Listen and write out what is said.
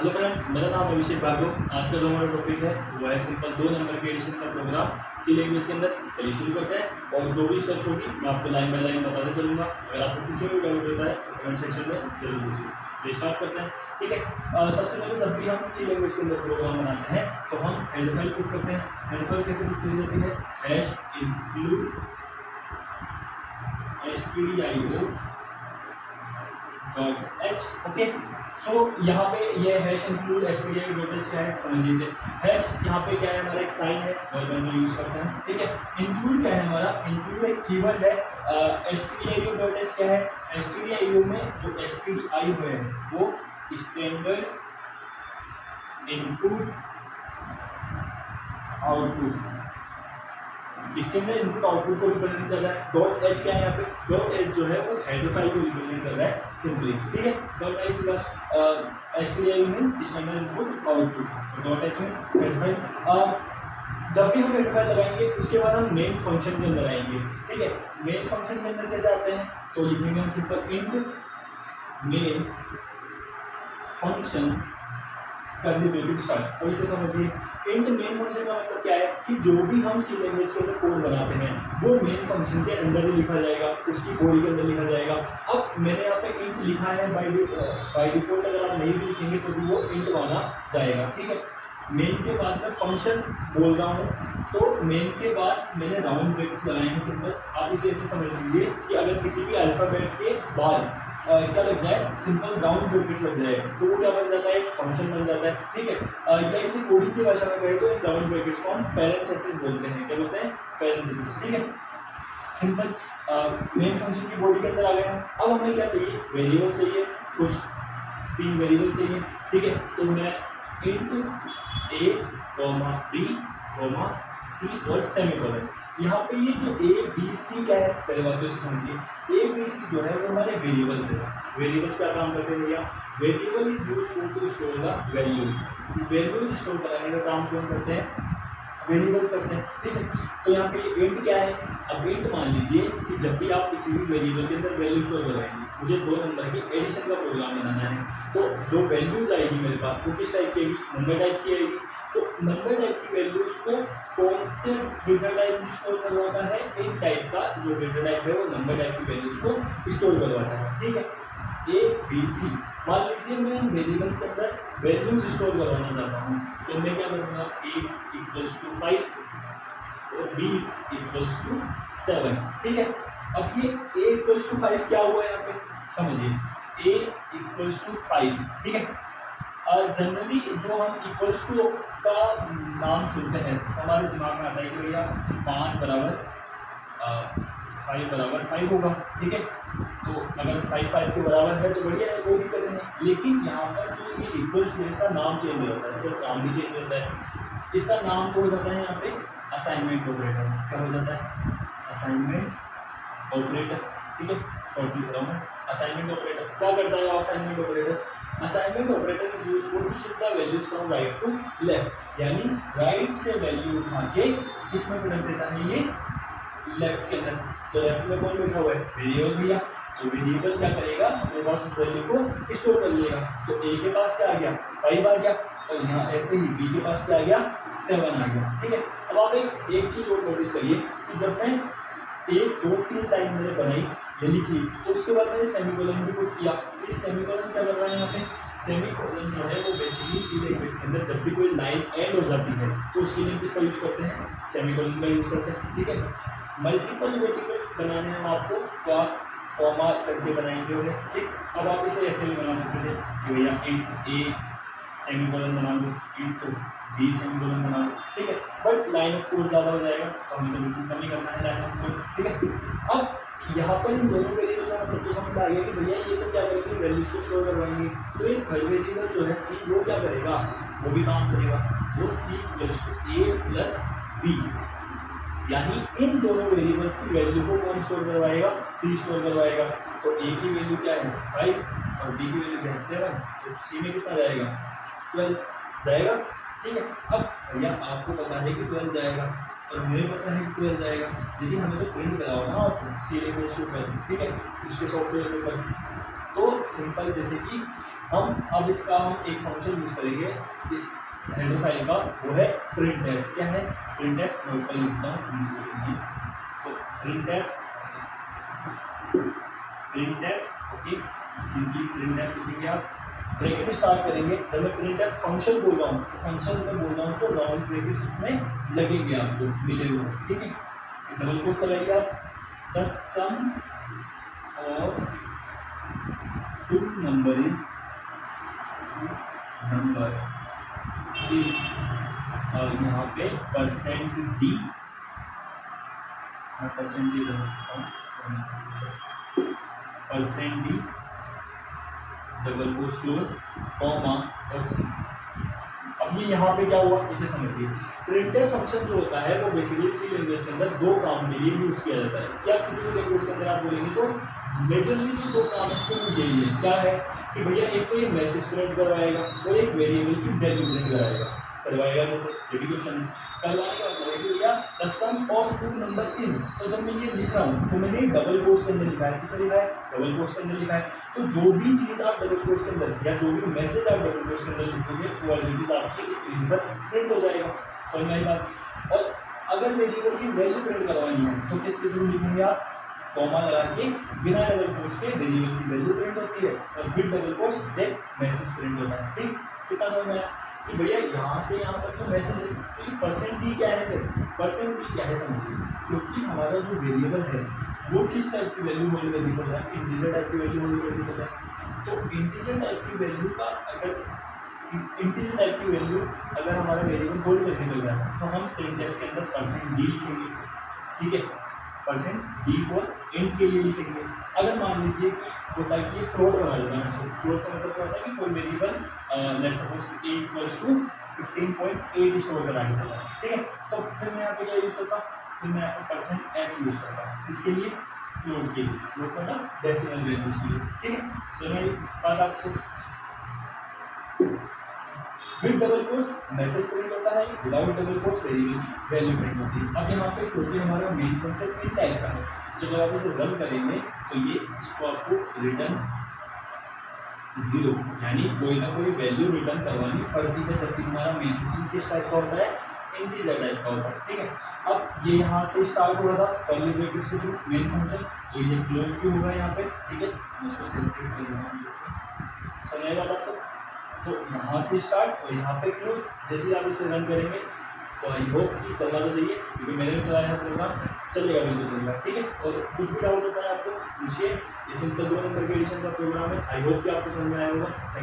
Hello friends, मेरा नाम अभिषेक भार्गव। आज का जो हमारा टॉपिक है वो है सिंपल 2 नंबर के एडिशन का प्रोग्राम सी लैंग्वेज के अंदर। चलिए शुरू करते हैं और जो भी स्टेप्स होगी मैं आपको लाइन बाय लाइन बताते चलूँगा। अगर आपको किसी में भी डाउट होता है तो कमेंट सेक्शन में जरूर पूछिए। चलिए स्टार्ट करते हैं। ठीक है, सबसे पहले जब भी हम सी लैंग्वेज के अंदर प्रोग्राम बनाते हैं तो हम हेडर फाइल पुट करते हैं। हेडर फाइल कैसे पुट की जाती है? include stdio.h। ओके, सो यहाँ पे ये हैश इंक्लूड stdio.h क्या है समझिए से। हैश यहाँ पे क्या है, हमारा एक साइन है और जो यूज करते हैं। ठीक है, इंक्लूड क्या है हमारा? इंक्लूड एक कीवर्ड है। stdio.h क्या है? stdio में जो stdio है वो standard input output, standard input output को रिप्रेजेंट कर रहा है। डॉट एच क्या है यहाँ पे? डॉट एच जो है वो हेडर फाइल को रिप्रेजेंट कर रहा है सिंपली। ठीक है, समझ में आई पूरा? STDI means standard input output, dot H means header file. जब भी हम हेडर फाइल लगाएंगे उसके बाद हम मेन फंक्शन के अंदर आएंगे। ठीक है, मेन फंक्शन के अंदर कैसे आते हैं तो लिखेंगे हम सिंपल इंट मेन फंक्शन करली ब्रैकेट स्टार्ट। और इसे समझिए, इंट मेन फंक्शन का मतलब क्या है कि जो भी हम सी लैंग्वेज के अंदर कोड बनाते हैं वो मेन फंक्शन के अंदर ही लिखा जाएगा, उसकी बॉडी के अंदर लिखा जाएगा। अब मैंने यहाँ पे इंट लिखा है बाय डिफॉल्ट, अगर आप नहीं भी लिखेंगे तो भी वो इंट माना जाएगा। ठीक है, मेन के बाद में फंक्शन बोल रहा हूँ तो मेन के बाद मैंने राउंड ब्रैकेट्स लगाए हैं सिंपल। आप इसे ऐसे समझ लीजिए कि अगर किसी भी अल्फाबेट के बाद क्या लग जाए, सिंपल राउंड ब्रैकेट्स लग जाए तो वो क्या बन जाता है? एक फंक्शन बन जाता है। ठीक है, या इसे कोडिंग की भाषा में कहें तो इन राउंड ब्रैकेट्स को हम पैरेंथेसिस बोलते हैं। क्या बोलते हैं? पैरेंथेसिस। ठीक है, सिंपल मेन फंक्शन की बॉडी के अंदर आ गए हैं। अब हमें क्या चाहिए? वेरिएबल चाहिए, कुछ 3 वेरिएबल चाहिए। ठीक है, तो मैं इंट a, b, c और सेमीकोलन, यहाँ पे ये जो a b c क्या है पहले बात तो इसे समझिए। a b c जो है वो हमारे वेरिएबल्स है। वेरिएबल्स क्या काम करते हैं भैया? Variable is used to store the values. Values store कराने का काम कौन करते हैं? वेरिएबल्स करते हैं। ठीक है, तो यहाँ पे इंट क्या है? अब इंट मान लीजिए कि जब भी आप किसी भी वेरिएबल के अंदर वैल्यू स्टोर करवाएंगे, मुझे 2 नंबर की एडिशन का प्रोग्राम बनाना है, तो जो वैल्यूज आएगी मेरे पास वो किस टाइप की आएगी? नंबर टाइप की आएगी। तो नंबर टाइप की वैल्यूज को कौन से डेटा टाइप स्टोर करवाता है? इन टाइप का जो डेटा टाइप है वो नंबर टाइप की वैल्यूज को स्टोर करवाता है। ठीक है, ए बी सी मान लीजिए मैं वेरिएबल्स के अंदर वैल्यूज स्टोर करवाना चाहता हूँ, तो मैं क्या करूँगा? a = 5 और b = 7। ठीक है, अब ये a = 5 क्या हुआ यहाँ पे समझिए, a = 5। ठीक है, जनरली जो हम इक्वल्स टू का नाम सुनते हैं हमारे दिमाग में आता है कि भैया 5 बराबर 5 होगा। ठीक है, तो अगर 5 के बराबर है तो बढ़िया है, कोई दिक्कत नहीं। लेकिन यहाँ पर जो ये इक्वल्स टू, इसका नाम चेंज हो जाता है, तो काम भी चेंज होता है। इसका नाम तो हो जाता है यहाँ पे असाइनमेंट ऑपरेटर। क्या हो जाता है? Assignment operator. ठीक है, शॉर्ट लिख रहा हूँ, असाइनमेंट ऑपरेटर। क्या करता है assignment operator? Assignment operator is useful to shift the values from right to left, यानी राइट से वैल्यू उठा के किसमें रख देता है? ये लेफ्ट के अंदर। तो लेफ्ट में कौन बैठा हुआ है? वेरिएबल भैया। तो वेरिएबल क्या करेगा? अपने पास उस वैल्यू को स्टोर कर लेगा। तो a के पास क्या आ गया? 5 आ गया, और यहाँ ऐसे ही b के पास क्या आ गया? 7 आ गया। ठीक है, अब आप एक चीज और नोटिस करिए कि जब मैं 1 2 3 लाइन मैंने बनाई या लिखी तो उसके बाद मैंने सेमीकोलन भी पुट किया। ये सेमीकोलन क्या कर रहा है यहाँ पे? सेमीकोलन जो है वो बेसिकली सी लैंग्वेज के अंदर जब भी कोई लाइन एंड हो जाती है तो उसके लिए किसका यूज करते हैं? सेमीकोलन का यूज करते हैं। ठीक है, मल्टीपल वेरिएबल बनाने हम आपको क्या कॉमा करके बनाएंगे उन्हें। ठीक, अब आप इसे ऐसे भी बना सकते थे कि भैया इंट a सेमीकोलन बना दो, इंट b सेमीकोलन बना दो। ठीक है, बट लाइन ऑफ कोड ज़्यादा हो जाएगा तो हमें तो बिल्कुल कम ही करना है लाइन ऑफ कोड। ठीक है, अब यहाँ पर इन दोनों वेरिएबल का मतलब तो समझ आ गया कि भैया ये तो क्या करेंगे? वैल्यूज को स्टोर करवाएंगे। तो ये थर्ड वेरिएबल जो है c, वो क्या करेगा? वो भी काम करेगा। वो c = a + b, यानी इन दोनों वेरिएबल्स की वैल्यू को कौन स्टोर करवाएगा? c स्टोर करवाएगा। तो a की वैल्यू क्या है? 5 और b की वैल्यू क्या है? 7। तो c में कितना जाएगा? 12 जाएगा। ठीक है, अब भैया आपको पता है कि 12 जाएगा और मुझे पता है कि 12 जाएगा, लेकिन हमें तो प्रिंट कराओ ना आप सी लैंग्वेज के ऊपर। ठीक है, इसके सॉफ्टवेयर के ऊपर तो सिंपल जैसे कि हम अब इसका हम एक फंक्शन यूज करेंगे इस हेडर फाइल का, वो है printf। क्या है printf? मैं ऊपर लिखता हूँ तो printf ओके, सिंपली printf लिखेंगे आप, ब्रैकेट स्टार्ट करेंगे। जब मैं printf फंक्शन बोल रहा हूँ तो फंक्शन में बोल रहा हूँ तो राउंड ब्रैकेट्स उसमें लगेंगे आपको, मिले हुए, ठीक है। डबल कोट्स लगाइए आप, the sum of two number is और यहाँ पे percent D, percent D double quotes close comma और सी। अब ये यहाँ पे क्या हुआ इसे समझिए। प्रिंटफ फंक्शन जो होता है वो बेसिकली सी लैंग्वेज के अंदर दो काम के लिए यूज किया जाता है, या किसी भी लैंग्वेज के अंदर आप बोलेंगे तो मेजरली जो दो काम है वो यही है। क्या है कि भैया एक तो ये मैसेज प्रिंट करवाएगा और एक वेरिएबल की वैल्यू प्रिंट करवाएगा जैसे डेडिकेशन करवाने का मतलब है कि भैया the sum of two number is, तो जब मैं ये लिख रहा हूँ तो मैंने डबल कोट्स के अंदर लिखा है, किसे लिखा है डबल कोट्स के अंदर लिखा है। तो जो भी चीज़ आप डबल कोट्स के अंदर या जो भी मैसेज आप डबल कोट्स के अंदर लिखोगे वो चीज़ आपकी स्क्रीन पर प्रिंट हो जाएगा। समझ में आई बात। और अगर वेरिएबल की वैल्यू प्रिंट करवानी है तो किसके थ्रू लिखेंगे आप, कॉमा लगा के बिना डबल कोट्स के वेरिएबल की वैल्यू प्रिंट होती है और फिर double quotes then message print होता है। ठीक, कितना समझ में आया कि भैया यहाँ से यहाँ तक तो मैसेज है। तो ये परसेंट डी क्या है, फिर परसेंट डी क्या है समझिए, क्योंकि हमारा जो वेरिएबल है वो किस टाइप की वैल्यू होल्ड करके चल रहा है, इंटीजर टाइप की वैल्यू होल्ड करके चल रहा है। तो इंटीजर टाइप की वैल्यू का अगर इंटीजर टाइप की वैल्यू अगर हमारा वेरिएबल होल्ड करके चल रहा है तो हम प्रिंटफ के अंदर परसेंट डी लिखेंगे, ठीक है, परसेंट डी फॉर इंट के लिए लिखेंगे। अगर मान लीजिए कि होता है कि ये फ्लोट बना देता है इसको, फ्लोट का मतलब क्या होता है कि कोई variable let's suppose A equals to 15.8 store करा के चला है, ठीक है। तो फिर मैं यहाँ पे क्या यूज़ करता हूँ, फिर मैं यहाँ पे परसेंट एफ यूज़ करता हूँ, इसके लिए फ्लोट के लिए, फ्लोट मतलब डेसिमल वैल्यूज के लिए, ठीक है। सो मैं बात आपको with double quotes message print होता है, विदाउट डबल कोट्स वेरिएबल की वैल्यू प्रिंट होती है। अब यहाँ पे क्योंकि हमारा मेन फंक्शन प्रिंट टाइप का है तो जब आप इसे रन करेंगे तो ये इसको आपको रिटर्न 0 यानी कोई ना कोई वैल्यू रिटर्न करवानी पड़ती है, जबकि हमारा मेन फंक्शन किस टाइप का होता है, इंटीजर टाइप का होता है, ठीक है। अब ये यहाँ से स्टार्ट हो रहा था कर्ली ब्रैकेट्स के थ्रू मेन फंक्शन, तो ये क्लोज भी होगा यहाँ पे, ठीक है। मैं इसको सेपरेट कर दूँगा, समझेगा आपको। तो यहाँ से स्टार्ट और यहाँ पे क्लोज, जैसे ही आप इसे रन करेंगे तो आई होप कि चलना तो चाहिए, क्योंकि मैंने भी चलाया है प्रोग्राम, चलेगा बिल्कुल चलेगा, ठीक है। और कुछ भी डाउट होता है आपको पूछिए, ये सिंपल 2 नंबर के एडिशन का प्रोग्राम है। आई होप कि आपको समझ में आया होगा। Thank you.